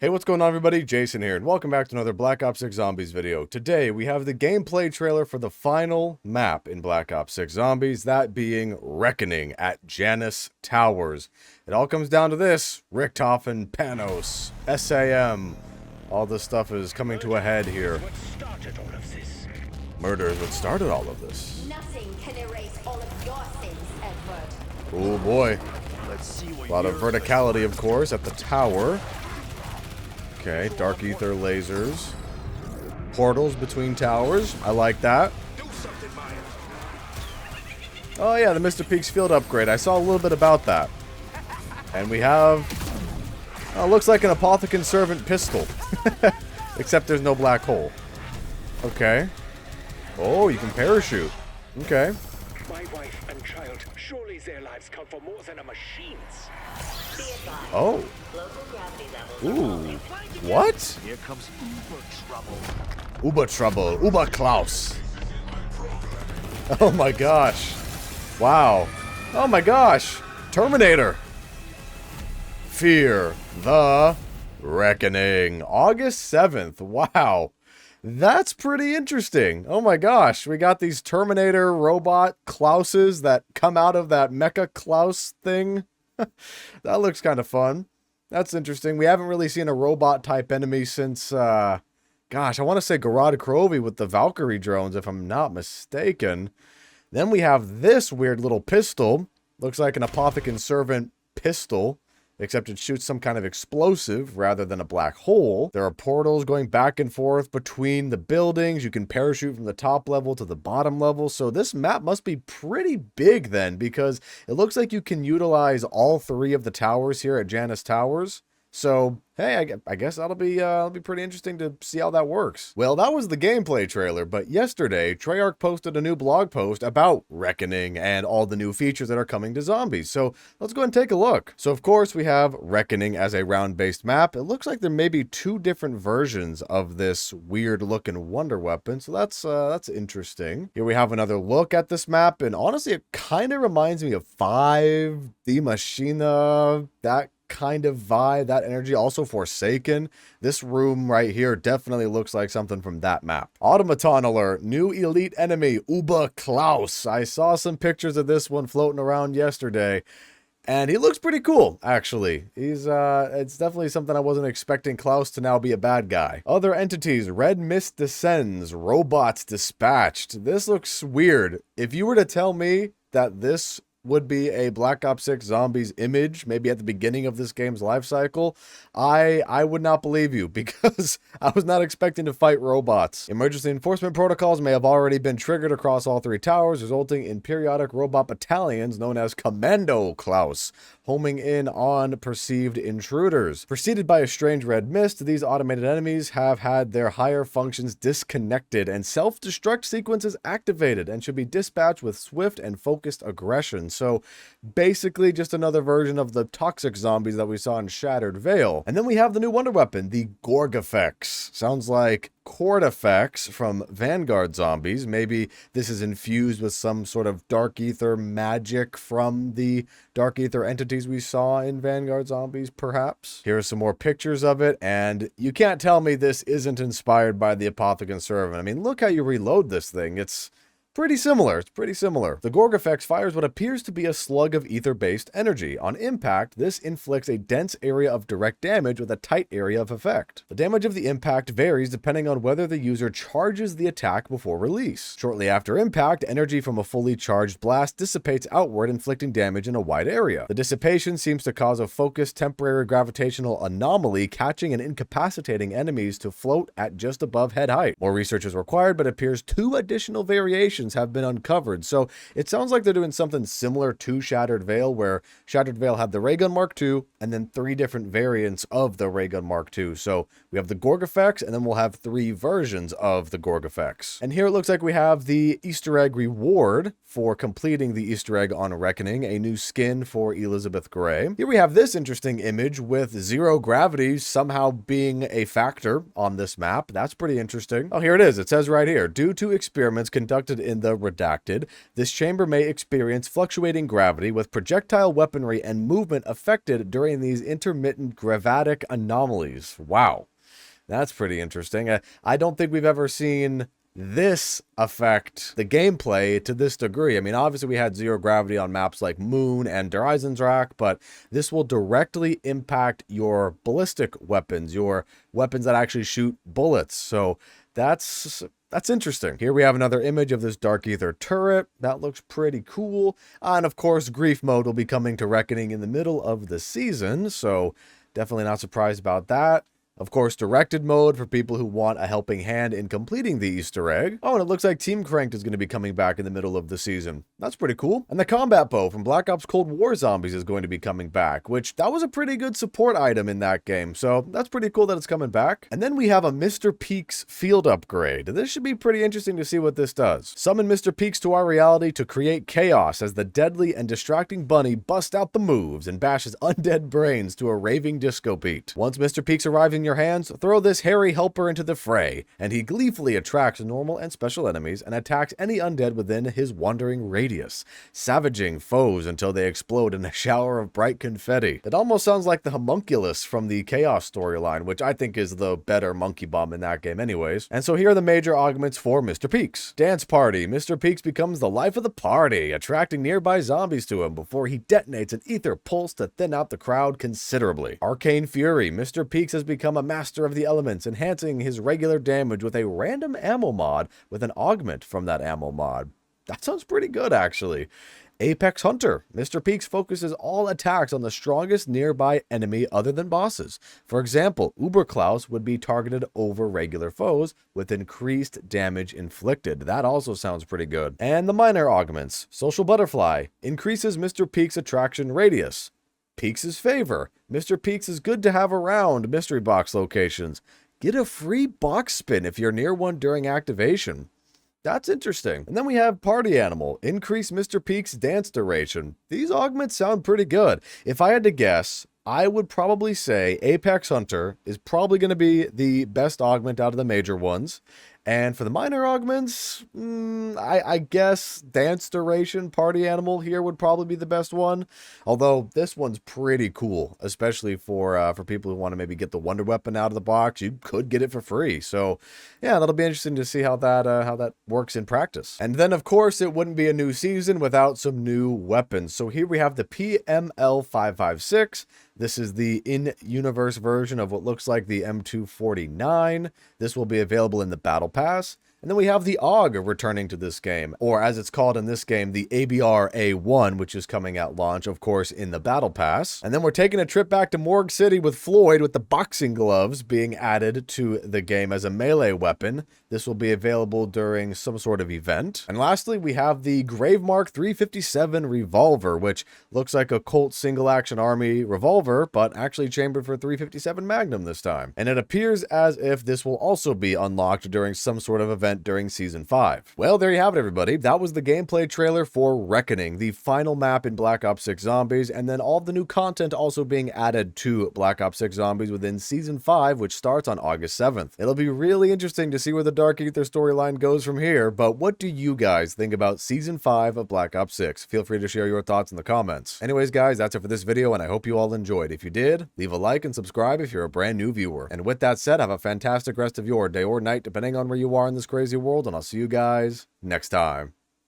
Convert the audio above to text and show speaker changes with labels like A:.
A: Hey, what's going on everybody? Jason here, and welcome back to another Black Ops 6 Zombies video. Today, we have the gameplay trailer for the final map in Black Ops 6 Zombies, that being Reckoning at Janus Towers. It all comes down to this: Richtofen, Panos, SAM. All this stuff is coming to a head here. Murder is what started all of this.
B: Nothing can erase all of your sins, Edward.
A: Oh boy. A lot of verticality, of course, at the tower. Okay, dark ether lasers. Portals between towers. I like that. Oh yeah, the Mr. Peaks field upgrade. I saw a little bit about that. And we have... oh, looks like an Apothecon Servant pistol. Except there's no black hole. Okay. Oh, you can parachute. Okay.
C: My wife and child, surely their lives count for more than a machine's.
A: Oh. Ooh. What?
C: Here comes Uber trouble.
A: Uber trouble. Uber Klaus. Oh my gosh. Wow. Oh my gosh. Terminator. Fear the Reckoning. August 7th. Wow. That's pretty interesting. Oh my gosh. We got these Terminator robot Klauses that come out of that Mecha Klaus thing. That looks kind of fun. That's interesting. We haven't really seen a robot type enemy since, gosh, I want to say Garad Krovi with the Valkyrie drones, if I'm not mistaken. Then we have this weird little pistol. Looks like an Apothecon Servant pistol, except it shoots some kind of explosive rather than a black hole. There are portals going back and forth between the buildings. You can parachute from the top level to the bottom level. So this map must be pretty big then, because it looks like you can utilize all three of the towers here at Janus Towers. So, hey, I guess that'll be pretty interesting to see how that works. Well, that was the gameplay trailer, but yesterday, Treyarch posted a new blog post about Reckoning and all the new features that are coming to Zombies. So, let's go ahead and take a look. So, of course, we have Reckoning as a round-based map. It looks like there may be two different versions of this weird-looking wonder weapon, so that's interesting. Here we have another look at this map, and honestly, it kind of reminds me of 5, Die Maschine, that kind of vibe, that energy. Also Forsaken. This room right here definitely looks like something from that map. Automaton alert. New elite enemy, Uber Klaus. I saw some pictures of this one floating around yesterday, and he looks pretty cool, actually. He's, it's definitely something I wasn't expecting Klaus to now be a bad guy. Other entities, Red Mist descends, robots dispatched. This looks weird. If you were to tell me that this would be a Black Ops 6 Zombies image, maybe at the beginning of this game's life cycle, I would not believe you, because I was not expecting to fight robots. Emergency enforcement protocols may have already been triggered across all three towers, resulting in periodic robot battalions known as Commando Klaus homing in on perceived intruders. Preceded by a strange red mist, these automated enemies have had their higher functions disconnected and self-destruct sequences activated, and should be dispatched with swift and focused aggression. So basically just another version of the toxic zombies that we saw in Shattered Veil. And then we have the new wonder weapon, the Gorgafex. Sounds like Cord effects from Vanguard zombies. Maybe this is infused with some sort of dark ether magic from the dark ether entities we saw in Vanguard zombies, perhaps. Here are some more pictures of it, and you can't tell me this isn't inspired by the Apothecon Servant. I mean, look how you reload this thing. It's pretty similar. It's pretty similar. The Gorgafex fires what appears to be a slug of ether-based energy. On impact, this inflicts a dense area of direct damage with a tight area of effect. The damage of the impact varies depending on whether the user charges the attack before release. Shortly after impact, energy from a fully charged blast dissipates outward, inflicting damage in a wide area. The dissipation seems to cause a focused temporary gravitational anomaly, catching and incapacitating enemies to float at just above head height. More research is required, but it appears 2 additional variations have been uncovered. So it sounds like they're doing something similar to Shattered Veil, where Shattered Veil had the Ray Gun Mark II and then 3 different variants of the Ray Gun Mark II. So we have the Gorgafex, and then we'll have 3 versions of the Gorgafex. And here it looks like we have the Easter egg reward for completing the Easter egg on Reckoning, a new skin for Elizabeth Gray. Here we have this interesting image with zero gravity somehow being a factor on this map. That's pretty interesting. Oh, here it is. It says right here, due to experiments conducted in in the Redacted, this chamber may experience fluctuating gravity with projectile weaponry and movement affected during these intermittent gravatic anomalies. Wow. That's pretty interesting. I don't think we've ever seen this affect the gameplay to this degree. I mean, obviously we had zero gravity on maps like Moon and Der Eisendrache, but this will directly impact your ballistic weapons, your weapons that actually shoot bullets. So that's interesting. Here we have another image of this Dark Ether turret. That looks pretty cool. And of course, Grief mode will be coming to Reckoning in the middle of the season, so definitely not surprised about that. Of course, directed mode for people who want a helping hand in completing the Easter egg. Oh, and it looks like Team Cranked is going to be coming back in the middle of the season. That's pretty cool. And the combat bow from Black Ops Cold War Zombies is going to be coming back, which that was a pretty good support item in that game. So that's pretty cool that it's coming back. And then we have a Mr. Peaks field upgrade. This should be pretty interesting to see what this does. Summon Mr. Peaks to our reality to create chaos as the deadly and distracting bunny busts out the moves and bashes undead brains to a raving disco beat. Once Mr. Peaks arrives in your hands, throw this hairy helper into the fray, and he gleefully attracts normal and special enemies and attacks any undead within his wandering radius, savaging foes until they explode in a shower of bright confetti. It almost sounds like the homunculus from the Chaos storyline, which I think is the better monkey bomb in that game anyways. And so here are the major augments for Mr. Peaks. Dance Party. Mr. Peaks becomes the life of the party, attracting nearby zombies to him before he detonates an ether pulse to thin out the crowd considerably. Arcane Fury. Mr. Peaks has become a master of the elements, enhancing his regular damage with a random ammo mod with an augment from that ammo mod. That sounds pretty good, actually. Apex Hunter. Mr. Peaks focuses all attacks on the strongest nearby enemy other than bosses. For example, Uberklaus would be targeted over regular foes with increased damage inflicted. That also sounds pretty good. And the minor augments. Social Butterfly increases Mr. Peaks' attraction radius. Peaks' favor. Mr. Peaks is good to have around mystery box locations. Get a free box spin if you're near one during activation. That's interesting. And then we have Party Animal. Increase Mr. Peaks' dance duration. These augments sound pretty good. If I had to guess, I would probably say Apex Hunter is probably going to be the best augment out of the major ones. And for the minor augments, I guess Dance Duration, Party Animal here would probably be the best one. Although this one's pretty cool, especially for people who want to maybe get the Wonder Weapon out of the box. You could get it for free. So yeah, that'll be interesting to see how that works in practice. And then of course it wouldn't be a new season without some new weapons. So here we have the PML556. This is the in-universe version of what looks like the M249. This will be available in the Battle Pass. And then we have the AUG returning to this game, or as it's called in this game, the ABR-A1, which is coming at launch, of course, in the Battle Pass. And then we're taking a trip back to Morgue City with Floyd with the boxing gloves being added to the game as a melee weapon. This will be available during some sort of event. And lastly, we have the Gravemark 357 revolver, which looks like a Colt single-action army revolver, but actually chambered for 357 Magnum this time. And it appears as if this will also be unlocked during some sort of event during Season 5. Well, there you have it, everybody. That was the gameplay trailer for Reckoning, the final map in Black Ops 6 Zombies, and then all the new content also being added to Black Ops 6 Zombies within Season 5, which starts on August 7th. It'll be really interesting to see where the Dark Ether storyline goes from here, but what do you guys think about Season 5 of Black Ops 6? Feel free to share your thoughts in the comments. Anyways, guys, that's it for this video, and I hope you all enjoyed. If you did, leave a like and subscribe if you're a brand new viewer. And with that said, have a fantastic rest of your day or night, depending on where you are in this crazy world, and I'll see you guys next time.